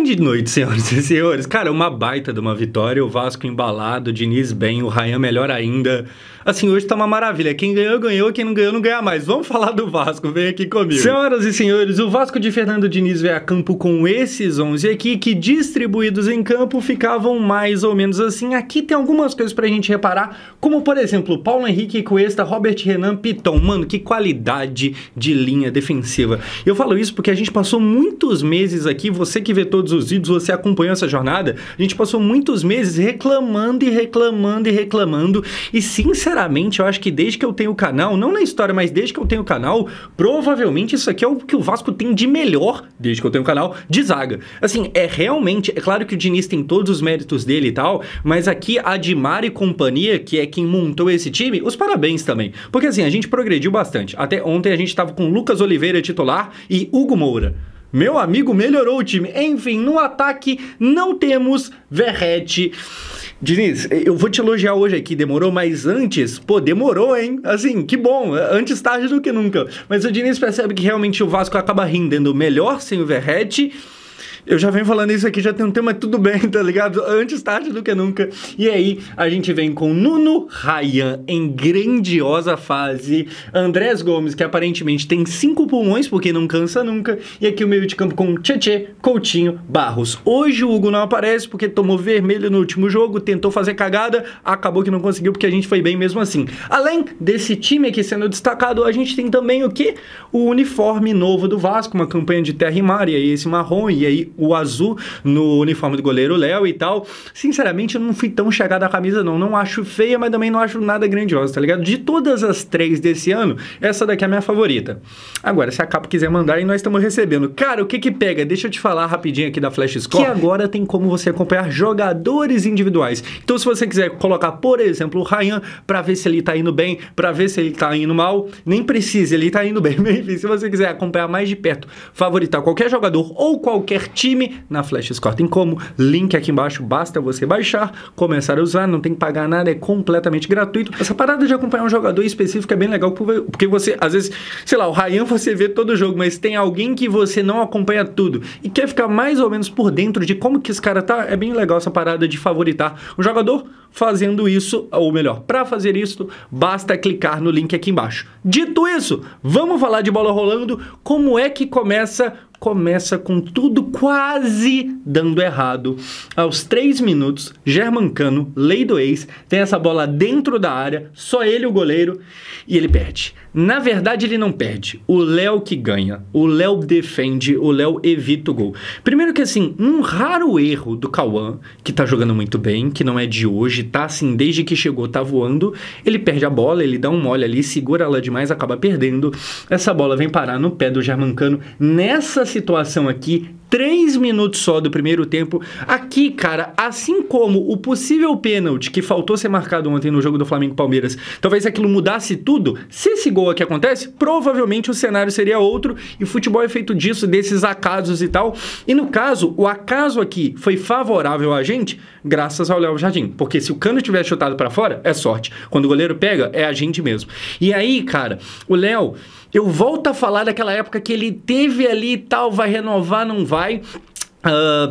Grande noite, senhoras e senhores. Cara, uma baita de uma vitória, o Vasco embalado, o Diniz bem, o Rayan melhor ainda. Assim, hoje tá uma maravilha. Quem ganhou, ganhou. Quem não ganhou, não ganha mais. Vamos falar do Vasco, vem aqui comigo. Senhoras e senhores, o Vasco de Fernando Diniz veio a campo com esses 11 aqui, que distribuídos em campo ficavam mais ou menos assim. Aqui tem algumas coisas pra gente reparar, como por exemplo, Paulo Henrique, Cuesta, Robert Renan, Piton. Mano, que qualidade de linha defensiva. Eu falo isso porque a gente passou muitos meses aqui, você que vê todos os vídeos, você acompanhou essa jornada, a gente passou muitos meses reclamando e reclamando e reclamando, e sinceramente, eu acho que desde que eu tenho o canal, não na história, mas desde que eu tenho o canal, provavelmente isso aqui é o que o Vasco tem de melhor, desde que eu tenho o canal, de zaga. Assim, é realmente, é claro que o Diniz tem todos os méritos dele e tal, mas aqui a Admar e companhia, que é quem montou esse time, os parabéns também. Porque assim, a gente progrediu bastante. Até ontem a gente tava com Lucas Oliveira titular e Hugo Moura. Meu amigo melhorou o time. Enfim, no ataque não temos Verratti. Diniz, eu vou te elogiar hoje aqui, demorou, mas antes, pô, demorou, hein? Assim, que bom, antes tarde do que nunca. Mas o Diniz percebe que realmente o Vasco acaba rendendo melhor sem o Verratti. Eu já venho falando isso aqui já tem um tempo, mas tudo bem, tá ligado? Antes tarde do que nunca. E aí, a gente vem com Nuno, Rayan em grandiosa fase, Andrés Gomes, que aparentemente tem 5 pulmões, porque não cansa nunca, e aqui o meio de campo com Tietê, Coutinho, Barros. Hoje o Hugo não aparece, porque tomou vermelho no último jogo, tentou fazer cagada, acabou que não conseguiu, porque a gente foi bem mesmo assim. Além desse time aqui sendo destacado, a gente tem também o quê? O uniforme novo do Vasco, uma campanha de terra e mar, e aí esse marrom, e aí o azul no uniforme do goleiro Léo e tal. Sinceramente, eu não fui tão chegado à camisa, não. Não acho feia, mas também não acho nada grandiosa, tá ligado? De todas as 3 desse ano, essa daqui é a minha favorita. Agora, se a capa quiser mandar, e nós estamos recebendo. Cara, o que que pega? Deixa eu te falar rapidinho aqui da Flash Score, que agora tem como você acompanhar jogadores individuais. Então, se você quiser colocar, por exemplo, o Rayan, pra ver se ele tá indo bem, pra ver se ele tá indo mal, nem precisa, ele tá indo bem. Enfim, se você quiser acompanhar mais de perto, favoritar qualquer jogador ou qualquer time na Flash Score, tem como, link aqui embaixo, basta você baixar, começar a usar, não tem que pagar nada, é completamente gratuito. Essa parada de acompanhar um jogador específico é bem legal, porque você, às vezes, sei lá, o Rayan você vê todo o jogo, mas tem alguém que você não acompanha tudo e quer ficar mais ou menos por dentro de como que esse cara tá, é bem legal essa parada de favoritar o jogador fazendo isso, ou melhor, para fazer isso, basta clicar no link aqui embaixo. Dito isso, vamos falar de bola rolando, como é que começa com tudo quase dando errado. Aos 3 minutos, Germancano, lei do ex, tem essa bola dentro da área, só ele o goleiro, e ele perde. Na verdade, ele não perde. O Léo que ganha. O Léo defende, o Léo evita o gol. Primeiro que assim, um raro erro do Cauã, que tá jogando muito bem, que não é de hoje, tá assim, desde que chegou, tá voando, ele perde a bola, ele dá um mole ali, segura ela demais, acaba perdendo. Essa bola vem parar no pé do Germancano. Nessa situação aqui, 3 minutos só do primeiro tempo. Aqui, cara, assim como o possível pênalti que faltou ser marcado ontem no jogo do Flamengo-Palmeiras, talvez aquilo mudasse tudo. Se esse gol aqui acontece, provavelmente o cenário seria outro, e futebol é feito disso, desses acasos e tal. E no caso, o acaso aqui foi favorável a gente, graças ao Léo Jardim, porque se o Cano tivesse chutado pra fora, é sorte. Quando o goleiro pega, é a gente mesmo. E aí, cara, o Léo, eu volto a falar daquela época que ele teve ali e tal, vai renovar, não vai.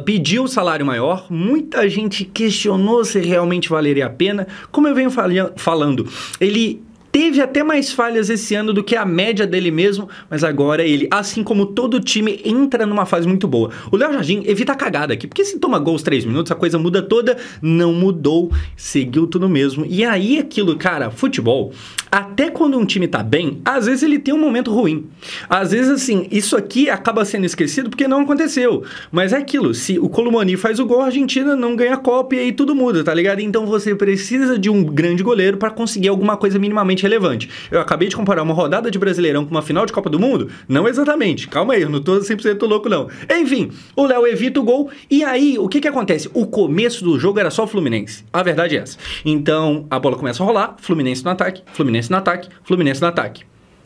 Pediu o salário maior, muita gente questionou se realmente valeria a pena. Como eu venho falando, ele teve até mais falhas esse ano do que a média dele mesmo, mas agora ele, assim como todo time, entra numa fase muito boa. O Léo Jardim evita a cagada aqui, porque se toma gol aos 3 minutos, a coisa muda toda. Não mudou, seguiu tudo mesmo. E aí aquilo, cara, futebol, até quando um time tá bem, às vezes ele tem um momento ruim. Às vezes, assim, isso aqui acaba sendo esquecido porque não aconteceu. Mas é aquilo, se o Colomani faz o gol, a Argentina não ganha a Copa e aí tudo muda, tá ligado? Então você precisa de um grande goleiro para conseguir alguma coisa minimamente relevante. Eu acabei de comparar uma rodada de Brasileirão com uma final de Copa do Mundo? Não exatamente. Calma aí, eu não tô 100% louco, não. Enfim, o Léo evita o gol e aí, o que que acontece? O começo do jogo era só Fluminense. A verdade é essa. Então, a bola começa a rolar, Fluminense no ataque, Fluminense no ataque, Fluminense no ataque.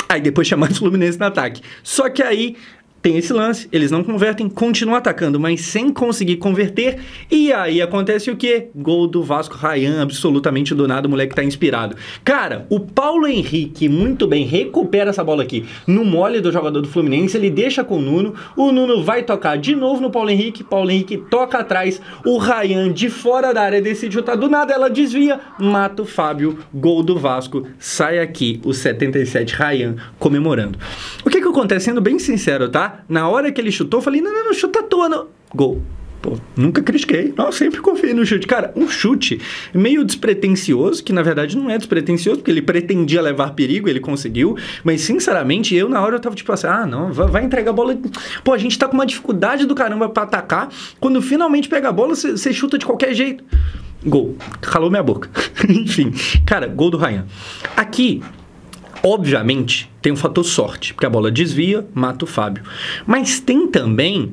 Aí depois chama mais Fluminense no ataque. Só que aí tem esse lance, eles não convertem, continuam atacando, mas sem conseguir converter, e aí acontece o quê? Gol do Vasco, Ryan, absolutamente do nada, o moleque tá inspirado. Cara, o Paulo Henrique, muito bem, recupera essa bola aqui no mole do jogador do Fluminense, ele deixa com o Nuno vai tocar de novo no Paulo Henrique toca atrás, o Ryan de fora da área decide chutar do nada, ela desvia, mata o Fábio, gol do Vasco, sai aqui o 77 Ryan comemorando. O que acontece, sendo bem sincero, tá? Na hora que ele chutou, eu falei, não, chuta à toa, não. Gol. Pô, nunca critiquei, não, sempre confiei no chute. Cara, um chute meio despretensioso, que na verdade não é despretensioso, porque ele pretendia levar perigo, ele conseguiu, mas sinceramente, eu na hora eu tava tipo assim, não, vai entregar a bola. Pô, a gente tá com uma dificuldade do caramba pra atacar, quando finalmente pega a bola, você chuta de qualquer jeito. Gol. Calou minha boca. Enfim, cara, gol do Ryan. Aqui, obviamente, tem um fator sorte, porque a bola desvia, mata o Fábio. Mas tem também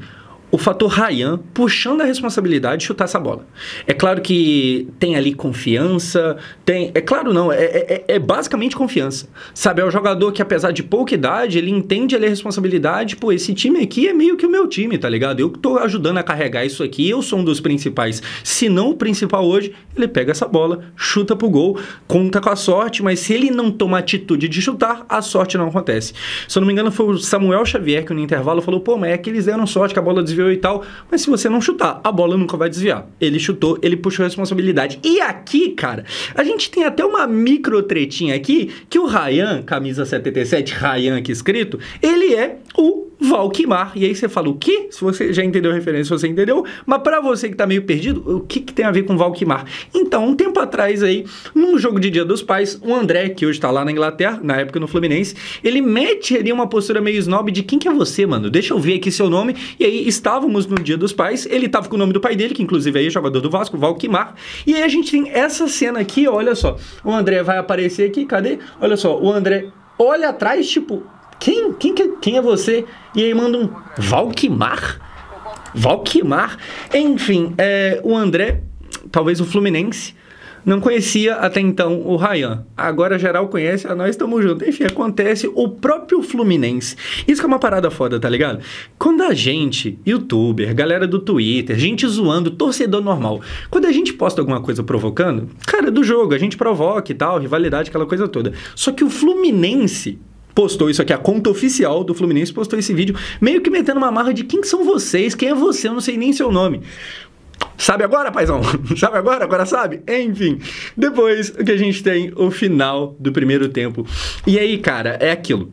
o fator Ryan puxando a responsabilidade de chutar essa bola. É claro que tem ali confiança, é claro não, é basicamente confiança. Sabe, é o jogador que apesar de pouca idade, ele entende ali a responsabilidade, pô, esse time aqui é meio que o meu time, tá ligado? Eu tô ajudando a carregar isso aqui, eu sou um dos principais, se não o principal hoje, ele pega essa bola, chuta pro gol, conta com a sorte, mas se ele não toma a atitude de chutar, a sorte não acontece. Se eu não me engano foi o Samuel Xavier que no intervalo falou, pô, mas é que eles deram sorte que a bola desviou e tal, mas se você não chutar, a bola nunca vai desviar. Ele chutou, ele puxou a responsabilidade. E aqui, cara, a gente tem até uma micro tretinha aqui, que o Ryan, camisa 77, Ryan aqui escrito, ele é o Valquimar. E aí você fala, o quê? Se você já entendeu a referência, você entendeu, mas pra você que tá meio perdido, o que tem a ver com Valquimar? Então, um tempo atrás aí, num jogo de Dia dos Pais, o André, que hoje tá lá na Inglaterra, na época no Fluminense, ele mete ali uma postura meio snob de quem que é você, mano? Deixa eu ver aqui seu nome. E aí, estávamos no Dia dos Pais, ele tava com o nome do pai dele, que inclusive aí é jogador do Vasco, Valquimar. E aí a gente tem essa cena aqui, olha só, o André vai aparecer aqui, cadê? Olha só, o André olha atrás, tipo, quem é você? E aí manda um Valquimar? Valquimar? Enfim, o André, talvez o Fluminense, não conhecia até então o Ryan. Agora geral conhece, nós estamos juntos. Enfim, acontece o próprio Fluminense. Isso que é uma parada foda, tá ligado? Quando a gente, youtuber, galera do Twitter, gente zoando, torcedor normal, quando a gente posta alguma coisa provocando, cara, do jogo, a gente provoca e tal, rivalidade, aquela coisa toda. Só que o Fluminense postou isso aqui, a conta oficial do Fluminense postou esse vídeo, meio que metendo uma marra de quem são vocês, quem é você, eu não sei nem seu nome. Sabe agora, paizão? Sabe agora? Agora sabe? Enfim, depois o que a gente tem, o final do primeiro tempo. E aí, cara, é aquilo.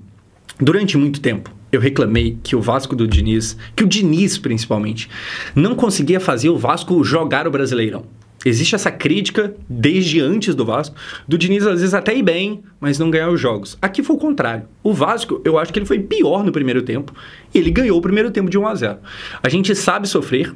Durante muito tempo, eu reclamei que o Vasco do Diniz, que o Diniz principalmente, não conseguia fazer o Vasco jogar o Brasileirão. Existe essa crítica, desde antes do Vasco, do Diniz às vezes até ir bem, mas não ganhar os jogos. Aqui foi o contrário. O Vasco, eu acho que ele foi pior no primeiro tempo, e ele ganhou o primeiro tempo de 1-0. A gente sabe sofrer,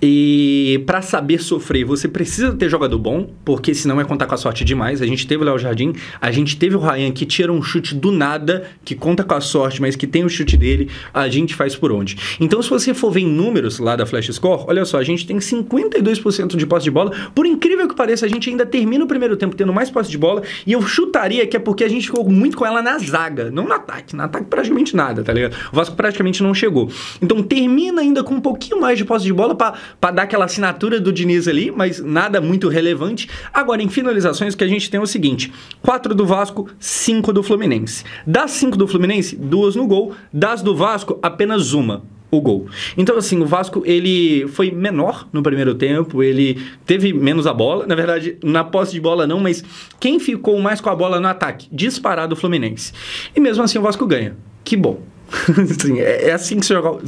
e para saber sofrer, você precisa ter jogador bom, porque senão é contar com a sorte demais. A gente teve o Léo Jardim, a gente teve o Ryan, que tira um chute do nada, que conta com a sorte, mas que tem o chute dele, a gente faz por onde. Então, se você for ver em números lá da Flash Score, olha só, a gente tem 52% de posse de bola. Por incrível que pareça, a gente ainda termina o primeiro tempo tendo mais posse de bola, e eu chutaria que é porque a gente ficou muito com ela na zaga, não no ataque. No ataque praticamente nada, tá ligado? O Vasco praticamente não chegou. Então termina ainda com um pouquinho mais de posse de bola pra dar aquela assinatura do Diniz ali, mas nada muito relevante. Agora, em finalizações, o que a gente tem é o seguinte: 4 do Vasco, 5 do Fluminense. Das 5 do Fluminense, 2 no gol. Das do Vasco, apenas uma. O gol. Então, assim, o Vasco, ele foi menor no primeiro tempo, ele teve menos a bola, na verdade, na posse de bola não, mas quem ficou mais com a bola no ataque? Disparado o Fluminense. E mesmo assim o Vasco ganha. Que bom. Sim, é assim que se joga,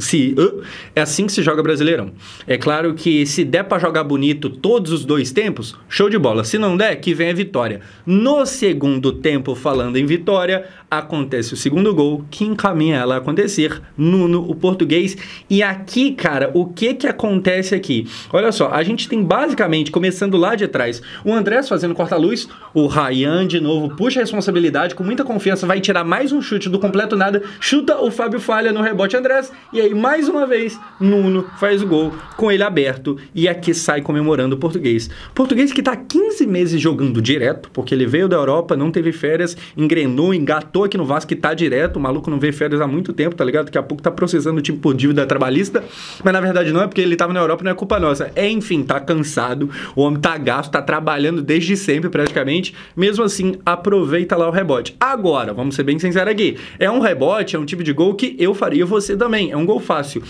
é assim que se joga Brasileirão. É claro que se der pra jogar bonito todos os dois tempos, show de bola. Se não der, que vem a vitória. No segundo tempo, falando em vitória, acontece o segundo gol, que encaminha ela a acontecer. Nuno, o português. E aqui, cara, o que acontece aqui? Olha só, a gente tem basicamente, começando lá de trás, o Andrés fazendo corta-luz, o Ryan de novo puxa a responsabilidade, com muita confiança, vai tirar mais um chute do completo nada, chuta, o o Fábio falha no rebote Andrés, e aí mais uma vez Nuno faz o gol com ele aberto, e aqui sai comemorando o português. Português que tá 15 meses jogando direto, porque ele veio da Europa, não teve férias, engrenou, engatou aqui no Vasco e tá direto, o maluco não vê férias há muito tempo, tá ligado? Daqui a pouco tá processando o time por dívida trabalhista, mas na verdade não é porque ele tava na Europa, não é culpa nossa. Enfim, tá cansado, o homem tá gasto, tá trabalhando desde sempre praticamente, mesmo assim aproveita lá o rebote. Agora, vamos ser bem sinceros aqui, é um rebote, é um tipo de gol que eu faria, você também, é um gol fácil.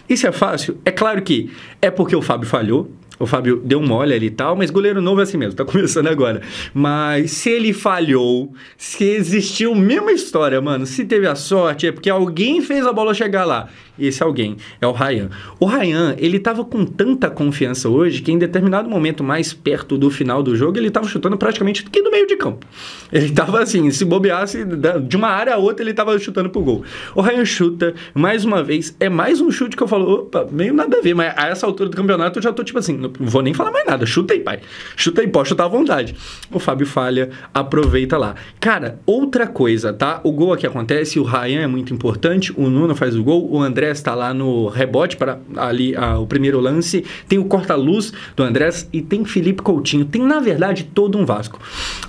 E se é fácil, é claro que é porque o Fábio falhou, o Fábio deu mole ali e tal, mas goleiro novo é assim mesmo, tá começando agora. Mas se ele falhou, se existiu a mesma história, mano, se teve a sorte, é porque alguém fez a bola chegar lá. E esse alguém é o Ryan. O Ryan, ele tava com tanta confiança hoje que em determinado momento mais perto do final do jogo, ele tava chutando praticamente aqui do meio de campo. Ele tava assim, se bobeasse de uma área a outra, ele tava chutando pro gol. O Ryan chuta, mais uma vez, é mais um chute que eu falo, opa, meio nada a ver, mas a essa altura do campeonato eu já tô tipo assim, não vou nem falar mais nada, chuta aí, pai. Chuta aí, pode chutar à vontade. O Fábio falha, aproveita lá. Cara, outra coisa, tá? O gol aqui acontece, o Ryan é muito importante, o Nuno faz o gol, o Andrés está lá no rebote para ali o primeiro lance, tem o corta-luz do Andrés e tem Felipe Coutinho, tem na verdade todo um Vasco.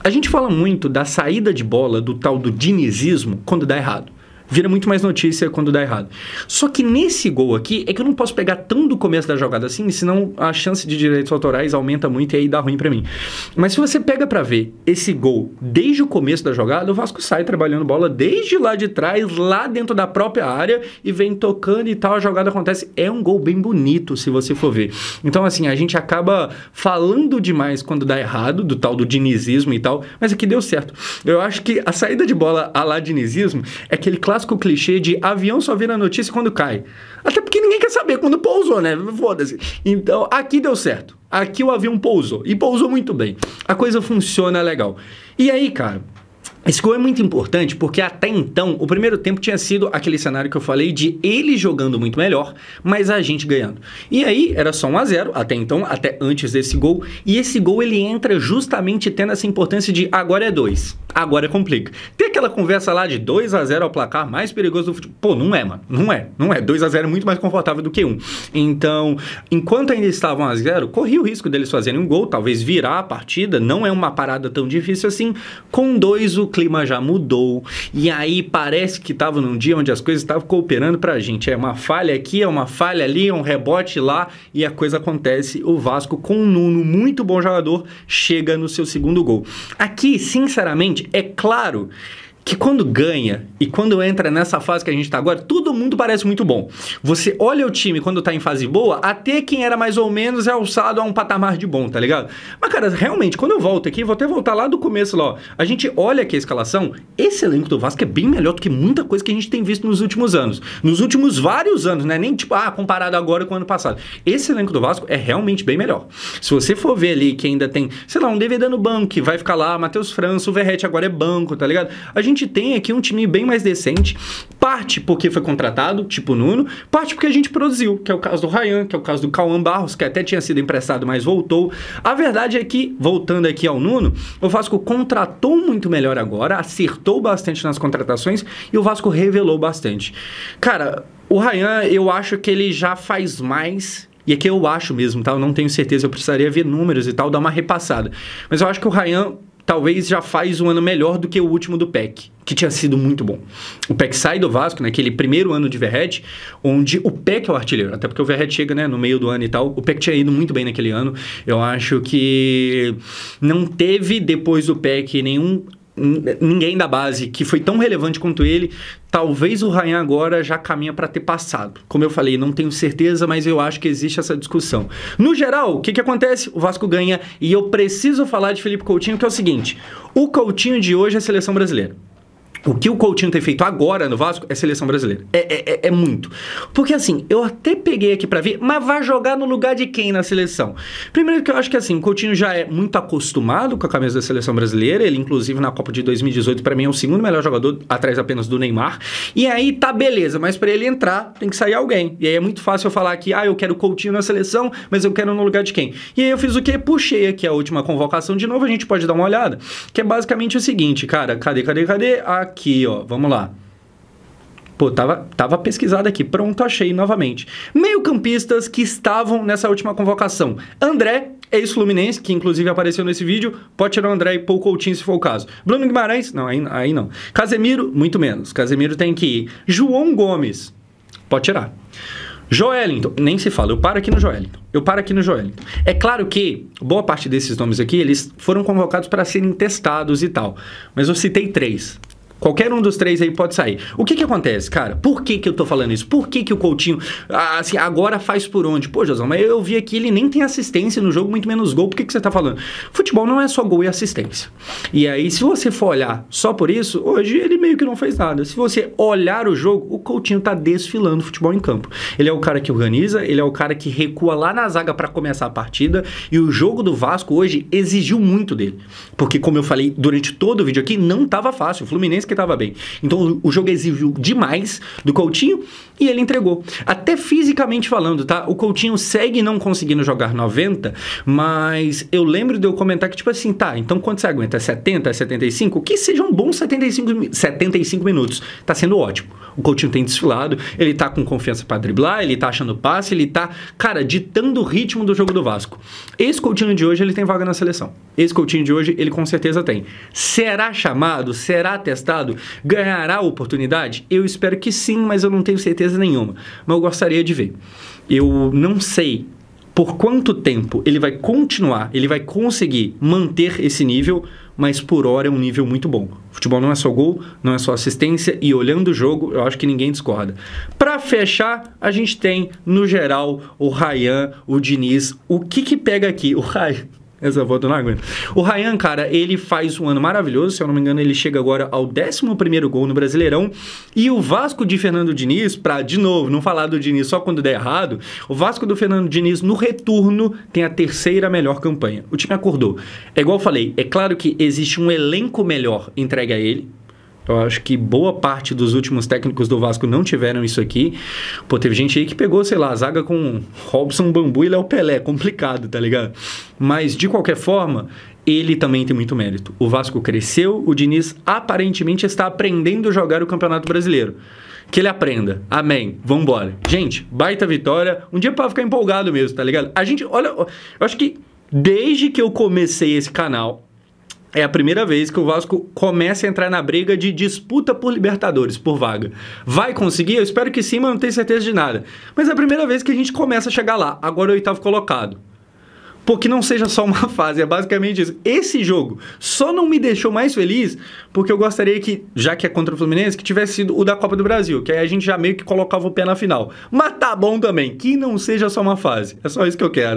A gente fala muito da saída de bola, do tal do dinizismo, quando dá errado. Vira muito mais notícia quando dá errado. Só que nesse gol aqui, é que eu não posso pegar tão do começo da jogada assim, senão a chance de direitos autorais aumenta muito e aí dá ruim pra mim. Mas se você pega pra ver esse gol desde o começo da jogada, o Vasco sai trabalhando bola desde lá de trás, lá dentro da própria área e vem tocando e tal, a jogada acontece. É um gol bem bonito, se você for ver. Então, assim, a gente acaba falando demais quando dá errado, do tal do dinizismo e tal, mas aqui deu certo. Eu acho que a saída de bola a lá dinizismo é aquele clássico clichê de avião só vira notícia quando cai. Até porque ninguém quer saber quando pousou, né? Foda-se. Então, aqui deu certo. Aqui o avião pousou. E pousou muito bem. A coisa funciona legal. E aí, cara, esse gol é muito importante porque até então o primeiro tempo tinha sido aquele cenário que eu falei de ele jogando muito melhor, mas a gente ganhando. E aí era só 1-0 até então, até antes desse gol, e esse gol ele entra justamente tendo essa importância de agora é 2, agora complica. Tem aquela conversa lá de 2-0 ao placar mais perigoso do futebol. Pô, não é, mano. Não é. 2-0 é muito mais confortável do que 1. Então, enquanto ainda estavam 1-0, corria o risco deles fazerem um gol, talvez virar a partida, não é uma parada tão difícil assim. Com 2 o clima já mudou, e aí parece que estava num dia onde as coisas estavam cooperando pra gente. É uma falha aqui, é uma falha ali, é um rebote lá, e a coisa acontece. O Vasco, com o Nuno, muito bom jogador, chega no seu segundo gol. Aqui, sinceramente, é claro que quando ganha e quando entra nessa fase que a gente tá agora, todo mundo parece muito bom. Você olha o time quando tá em fase boa, até quem era mais ou menos é alçado a um patamar de bom, tá ligado? Mas, cara, realmente, quando eu volto aqui, vou até voltar lá do começo, lá, ó. A gente olha aqui a escalação, esse elenco do Vasco é bem melhor do que muita coisa que a gente tem visto nos últimos anos. Nos últimos vários anos, né? Nem tipo, comparado agora com o ano passado. Esse elenco do Vasco é realmente bem melhor. Se você for ver ali que ainda tem, sei lá, um DVD no banco, que vai ficar lá, Matheus França, o Verratti agora é banco, tá ligado? A gente tem aqui um time bem mais decente, parte porque foi contratado, tipo o Nuno, parte porque a gente produziu, que é o caso do Ryan, que é o caso do Cauã Barros, que até tinha sido emprestado, mas voltou. A verdade é que, voltando aqui ao Nuno, o Vasco contratou muito melhor agora, acertou bastante nas contratações e o Vasco revelou bastante. Cara, o Ryan, eu acho que ele já faz mais. E aqui eu acho mesmo, tá? Eu não tenho certeza, eu precisaria ver números e tal, dar uma repassada. Mas eu acho que o Ryan talvez já faz um ano melhor do que o último do Peck, que tinha sido muito bom. O Peck sai do Vasco, naquele primeiro ano de Verratti, onde o Peck é o artilheiro, até porque o Verratti chega, né, no meio do ano e tal. O Peck tinha ido muito bem naquele ano. Eu acho que não teve, depois do Peck, ninguém da base que foi tão relevante quanto ele. Talvez o Ryan agora já caminha para ter passado. Como eu falei, não tenho certeza, mas eu acho que existe essa discussão. No geral, o que acontece? O Vasco ganha e eu preciso falar de Felipe Coutinho, que é o seguinte: o Coutinho de hoje é seleção brasileira. O que o Coutinho tem feito agora no Vasco é seleção brasileira. É muito. Porque assim, eu até peguei aqui pra ver, mas vai jogar no lugar de quem na seleção? Primeiro que eu acho que assim, o Coutinho já é muito acostumado com a camisa da seleção brasileira. Ele, inclusive, na Copa de 2018, pra mim, é o segundo melhor jogador, atrás apenas do Neymar. E aí, tá beleza, mas pra ele entrar, tem que sair alguém. E aí é muito fácil eu falar aqui, eu quero o Coutinho na seleção, mas eu quero no lugar de quem? E aí eu fiz o quê? Puxei aqui a última convocação de novo, a gente pode dar uma olhada. Que é basicamente o seguinte, cara, cadê? Aqui, ó, vamos lá. Pô, tava pesquisado aqui. Pronto, achei novamente. Meio-campistas que estavam nessa última convocação. André, ex-Fluminense, que inclusive apareceu nesse vídeo. Pode tirar o André e pôr o Coutinho se for o caso. Bruno Guimarães? Não, aí não. Casemiro? Muito menos. Casemiro tem que ir. João Gomes? Pode tirar. Joelinton, nem se fala, eu paro aqui no Joelinton. É claro que boa parte desses nomes aqui, eles foram convocados para serem testados e tal, mas eu citei 3. Qualquer um dos 3 aí pode sair. O que acontece, cara? Por que eu tô falando isso? Por que o Coutinho, assim, agora faz por onde? Pô, Josão, mas eu vi aqui, ele nem tem assistência no jogo, muito menos gol. Por que você tá falando? Futebol não é só gol e assistência. E aí, se você for olhar só por isso, hoje ele meio que não fez nada. Se você olhar o jogo, o Coutinho tá desfilando futebol em campo. Ele é o cara que organiza, ele é o cara que recua lá na zaga para começar a partida, e o jogo do Vasco hoje exigiu muito dele. Porque, como eu falei durante todo o vídeo aqui, não tava fácil. O Fluminense que estava bem. Então o jogo exigiu demais do Coutinho e ele entregou. Até fisicamente falando, tá? O Coutinho segue não conseguindo jogar 90, mas eu lembro de eu comentar que, tipo assim, tá, então quanto você aguenta? 70, 75? Que sejam bons 75 minutos. Tá sendo ótimo. O Coutinho tem desfilado, ele tá com confiança para driblar, ele tá achando passe, ele tá, cara, ditando o ritmo do jogo do Vasco. Esse Coutinho de hoje, ele tem vaga na seleção. Esse Coutinho de hoje, ele com certeza tem. Será chamado? Será testado? Ganhará oportunidade? Eu espero que sim, mas eu não tenho certeza nenhuma. Mas eu gostaria de ver. Eu não sei por quanto tempo ele vai continuar, ele vai conseguir manter esse nível, mas por hora é um nível muito bom. Futebol não é só gol, não é só assistência, e olhando o jogo, eu acho que ninguém discorda. Para fechar, a gente tem, no geral, o Ryan, o Diniz. O que pega aqui? O Ryan... Essa foto eu não aguento. O Ryan, cara, ele faz um ano maravilhoso. Se eu não me engano, ele chega agora ao 11º gol no Brasileirão. E o Vasco de Fernando Diniz, pra, de novo, não falar do Diniz só quando der errado, o Vasco do Fernando Diniz, no retorno, tem a 3ª melhor campanha. O time acordou. É igual eu falei, é claro que existe um elenco melhor entregue a ele. Eu acho que boa parte dos últimos técnicos do Vasco não tiveram isso aqui. Pô, teve gente aí que pegou, sei lá, a zaga com Robson Bambu e Léo Pelé. Complicado, tá ligado? Mas, de qualquer forma, ele também tem muito mérito. O Vasco cresceu, o Diniz aparentemente está aprendendo a jogar o Campeonato Brasileiro. Que ele aprenda. Amém. Vambora. Gente, baita vitória. Um dia pra ficar empolgado mesmo, tá ligado? A gente, olha, eu acho que desde que eu comecei esse canal, é a primeira vez que o Vasco começa a entrar na briga de disputa por Libertadores, por vaga. Vai conseguir? Eu espero que sim, mas não tenho certeza de nada. Mas é a primeira vez que a gente começa a chegar lá. Agora é o 8º colocado. Pô, que não seja só uma fase, é basicamente isso. Esse jogo só não me deixou mais feliz porque eu gostaria que, já que é contra o Fluminense, que tivesse sido o da Copa do Brasil, que aí a gente já meio que colocava o pé na final. Mas tá bom também, que não seja só uma fase. É só isso que eu quero.